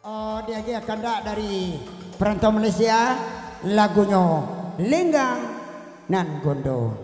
Oh, dia kandak dari perantau Malaysia, lagunya Lenggang nan Gondo.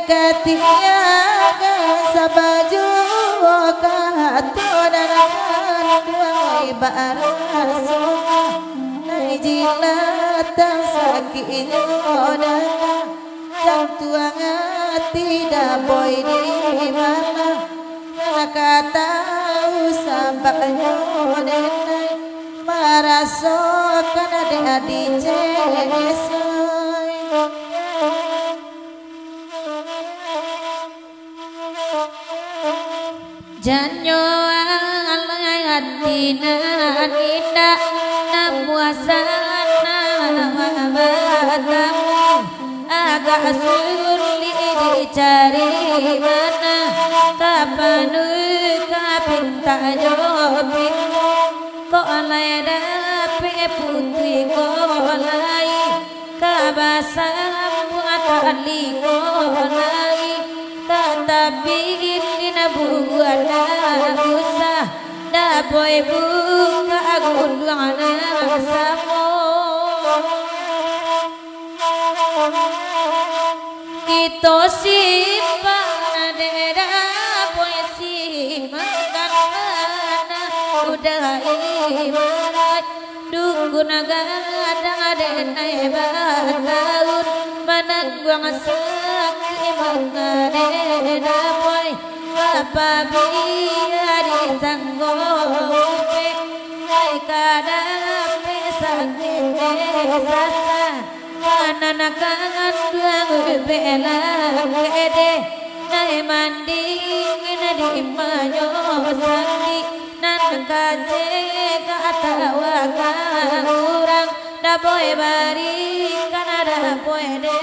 Ketiaga sabaju kahatodan dua baraso najilatang sakinyo dana jam tuang tidak boy di mana kata usabaknya denai maraso kan ada di janyo aladina nina namuasana mabatamu agak sulit dicari mana kapan kapinta jobin kok alai dape putri kolai kabasam atali kolai katabi buat usah dah boy buka gundana samo kita simpan dera boy simpan mana udah ibarat dukun agak denai batahun mana guang sakit mengadena boy apa biar disanggope ay kadape sakit sasa mana nakangan duang bela kede nai manding di manyo sandi nan kaje kata waka urang da boy bari kan ada boy de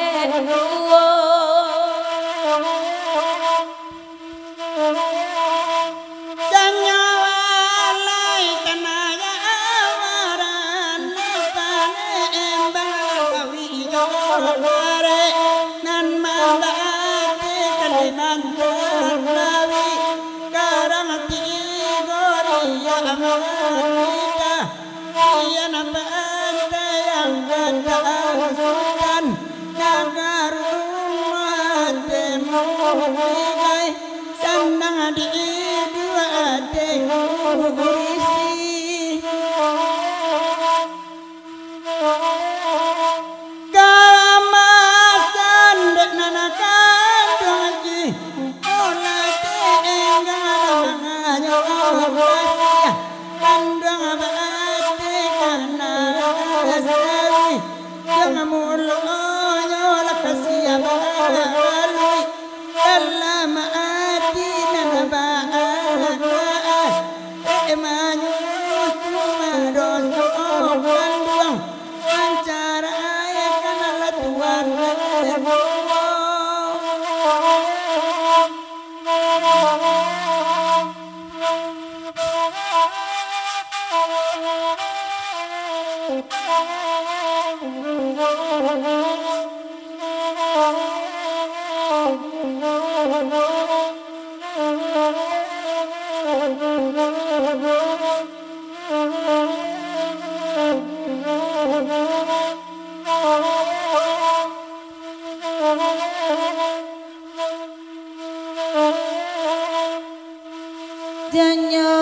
janyo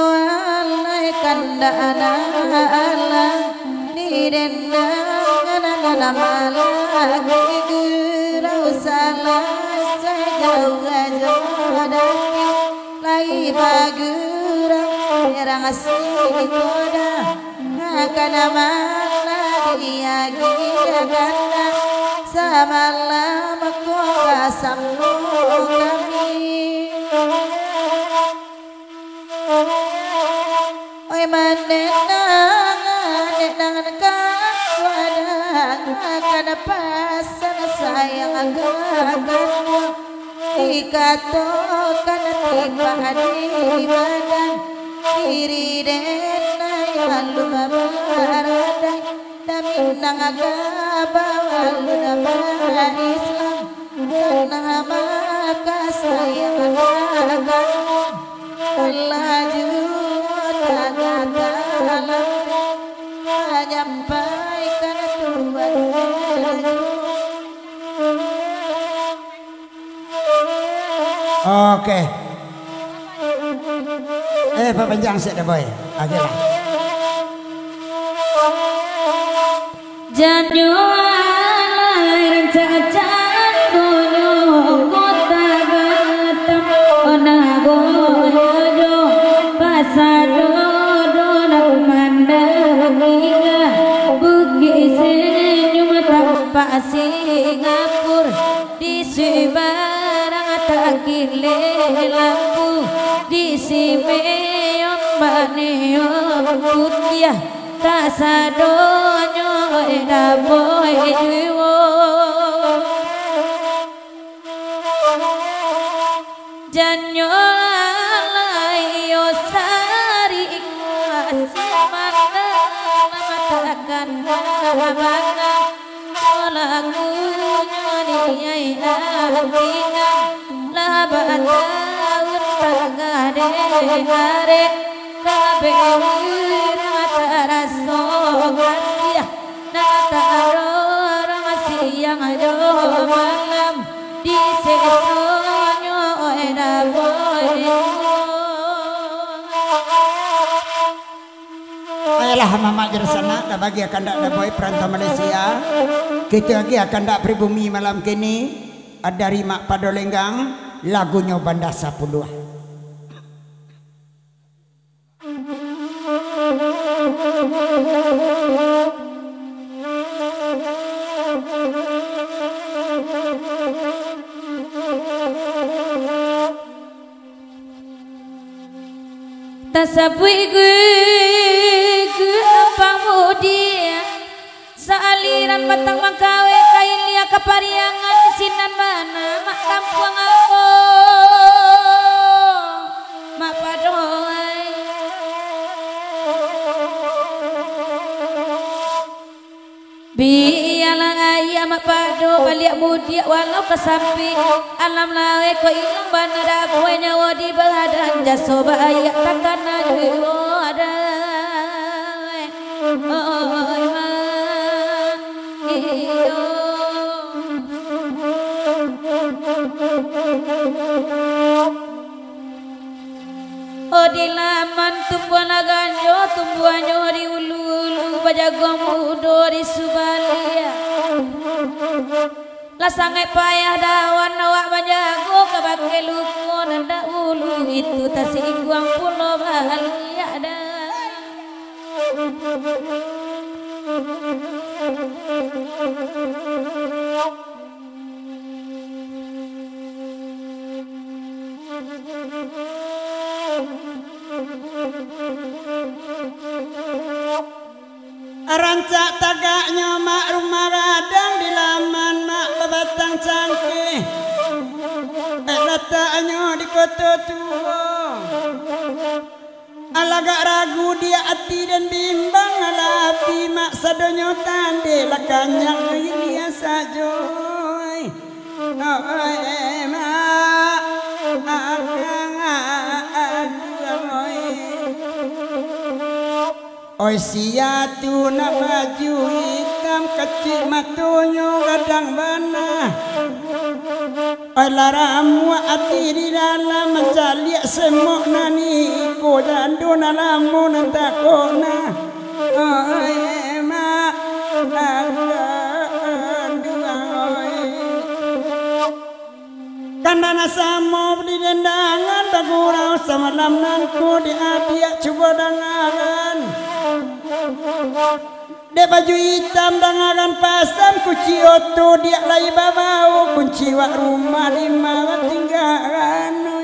alai kanda ala ni denang ana mala gurau salah lagi bagurang erang asikoda ngakana malah dia gigana samalam aku kasamu kami oi manenang kawadang kana pasan sayang agaganmu ikato kana tiba di badan diri dena yang lumabaradai daminang agaba waluna Islam karena maka sayang agaganmu laju dalam menyampaikan Tuhan. Oke. Papanjang sik dah boy. Oke lah. Janyo lain cacan goyo kota gatam onago yojo pasado dona mandangiga bugi senyum tanpa Singapura di Sebarang takile lampu di Simeon baneon putih tak sadonyo eda boy jiwo janyo layo sari mata matakan mana lagu nyoni atina lah batahun pagade are kabe raso gasia nataro siang do malam di sesonyo eda boy ayolah mama jersana dah bagi akan dak boy perantau Malaysia kita lagi akan dak pribumi malam kini dari Mak Padolenggang lagunya Banda Sapuluh. Tasabui gue pamudia saaliran batang mangkawe kailia kapariangan sinan mana mak kampung aku mak padoai bialang ayam mak pado balik mudia walau kesampi alam lawe ko ilang bana dapoe nyawa di badan jaso bahaya takkan aduh ada oh di laman tumbuhan aganyo tumbuhanyo di ulu-ulu bajagong mudo di Subalia lasangai payah dawan awak bajago kabake luko nanda ulu itu tasiguang pulau bahagia ada Rancak tagaknya mak rumah radang di laman mak bebatang cangkih letaknya di kota tua alagak ragu dia hati dan bimbang alapi mak sadonyo tande lakanyang dia sajoy mak akang aduh oi siatu nak baju hitam kecil matunyo gadang bana oi laramu hati di dalam mencaliak semok nani ko dandu nalamu nantakona oi mak Bandana samo di dendangan bagurau samalam nangku di apiak coba dangan. De baju hitam dangan pasang kunci oto dia lagi babau kunci wak rumah di mana tinggalan.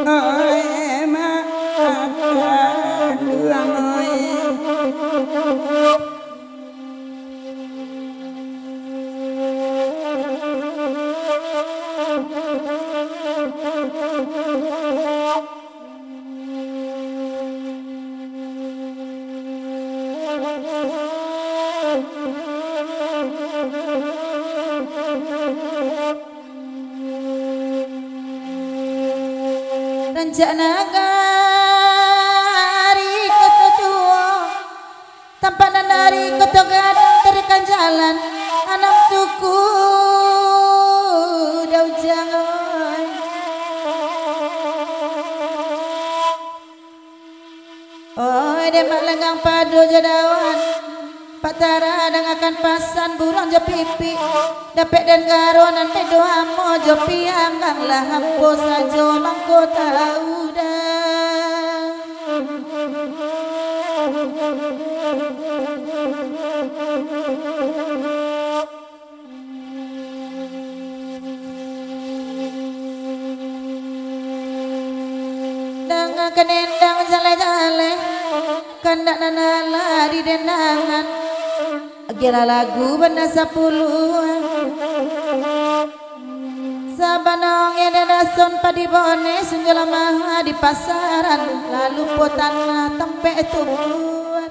Oi ma akan luang oi. Rencana gari kota tua tampanan dari kota gadang terikan jalan anak suku dau jangan oh demak lenggang padu jadawan patara dengakan pasan burung jo pipi dapet dan garonan doa mo jo pianggang lah hampo sajo mangko tahu dah dengakan endang jale-jale kandak nanala di dendangan kira lagu benda 10 sabanong yang dason padi bone senjala maha di pasaran lalu potanlah tempe tubuh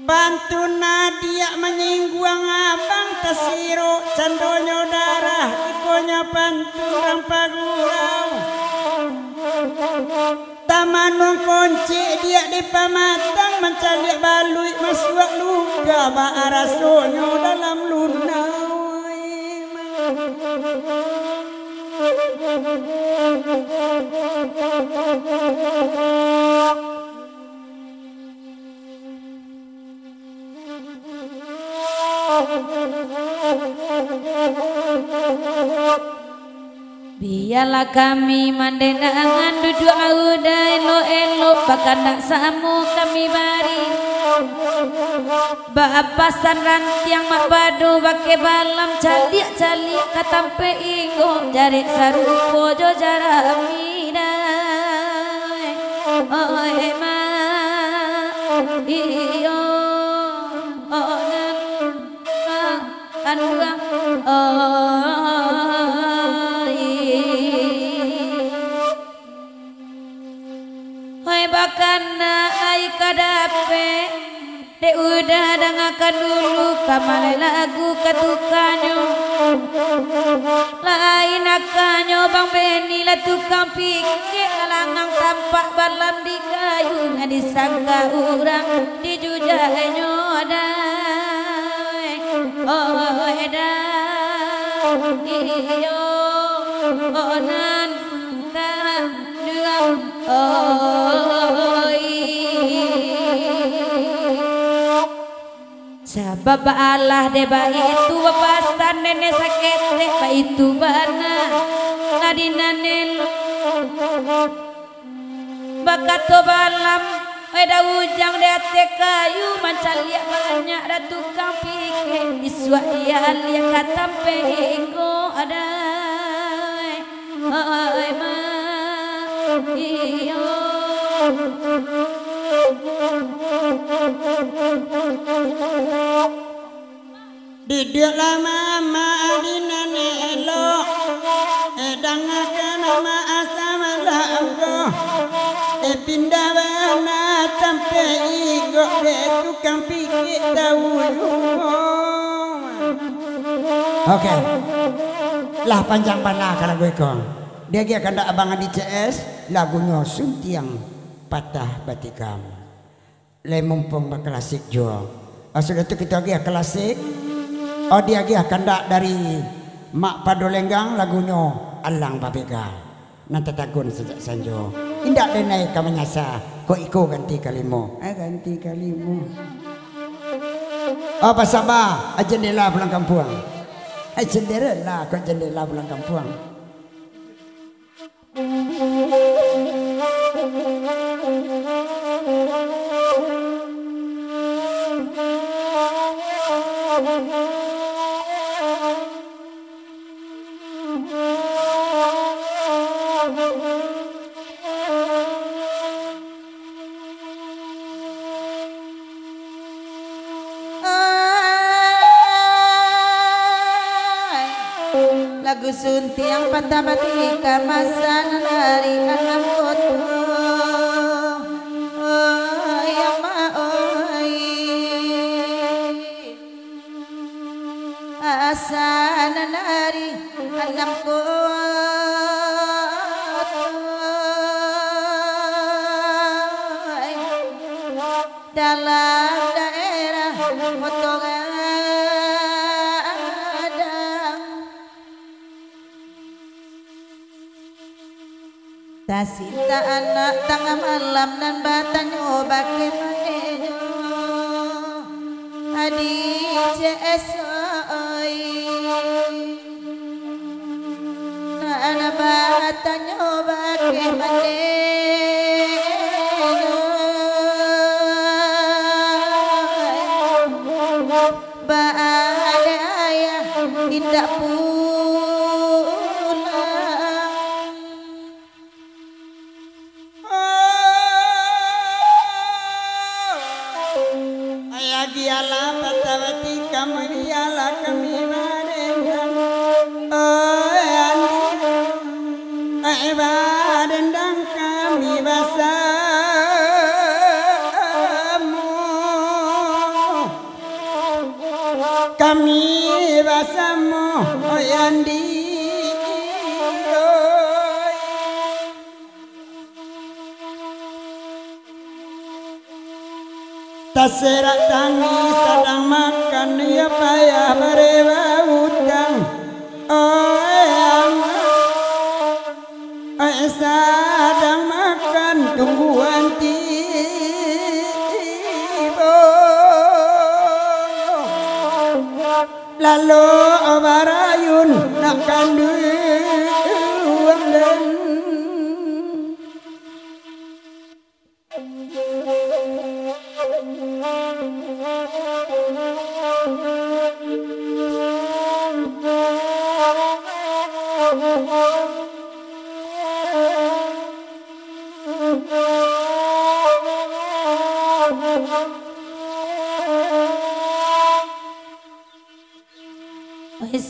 bantu Nadia menyingguang abang tesiro candonyo darah ikonya panturang pagurau taman kunci dia di pamatang mencari balui masuk luka baara sonyo dalam lunau biarlah kami mandendangan duduk auda elo-elo bahkan nak samu kami bari baapasan rantiang mak padu bake balam caliak-caliak katampe ingo jari sarupo jo jaramidai oh ma iyo oh nan anua oh bakana ai kadape de udah dengarkan dulu kamar lagu katukanyo lain akanyo bang Beni lah tukang pikir langang tampak balam di kayu disangka urang di jujahnyo dai oh dai iyo oh nan sebab Allah deba itu bapasan nenek sakit deba itu bana ngadinanen bakato balam ada ujang de ate kayu mancaliak banyak ada tukang pikir iswaial yang katampe ingo ada ai ma iyo didik lama adina elo edang nama asam langgo pindah bana tampe igo de tukang pikir tahu. Oke lah panjang panah kalau gue kong dia akan ada abang di CS lagunya Suntiang Patah Batikam le mumpung klasik jo sudah itu kita lagi klasik dia lagi akan dari Mak Padolenggang lagunya Alang Babega nanti takun sejak sanjo indak denai kamanyasa kok iko ganti kalimu ganti kalimu Apa sama? Jendela pulang kampung. Jendela kok jendela pulang kampung. Lagu sunti yang patah batika masa nari anak foto ya maoi asa nari anak foto dalam daerah potongan Tasinta anak tengah malam dan batanyo bagaimana adik CSOI na anak batanyo bagaimana baada ayah tidak pulang Giala patawati kamariala kami barendang andi barendang kami basamu andi Tasera tangi sedang makan ya payah berewa utang sedang makan tungguan tiba lalu barayun nak kanduang dan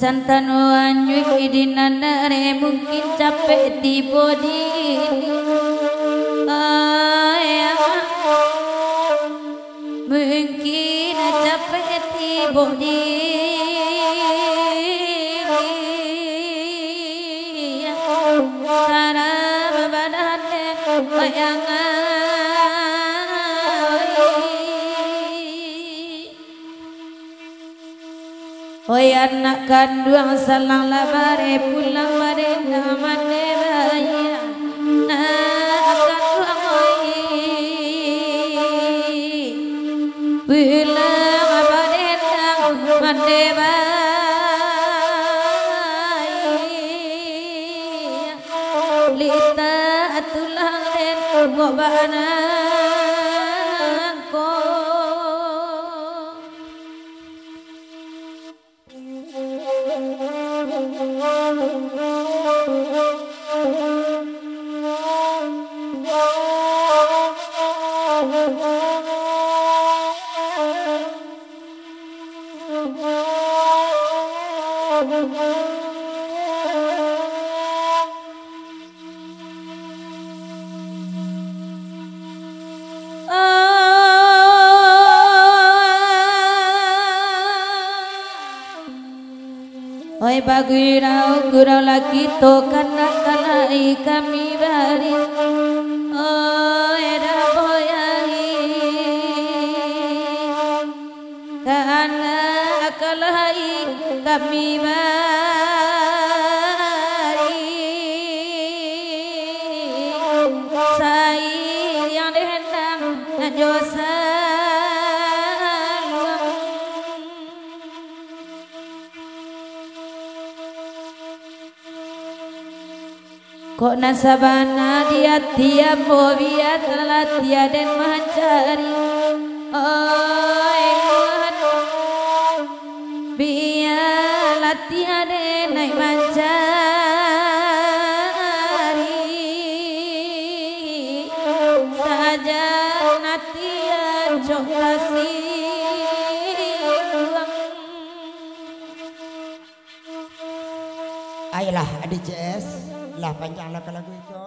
Santano anjui idinanare mungkin capek di body mungkin capek di body cara badan bayangan Oi anak kandung salang labare pulang barenda mane raya na kandung oi pulang barenda mane raya lita tulang den gobana Oi bagirau gurau lagi to kana kalai kami bari oi raboyai kana kalai kami bari sai yang dihendang najosa kok nasabana dia tiap biat latihan dan mencari biar latihan dan mencari saja latihan jok kasih ayolah adik CS lah panjang lagu itu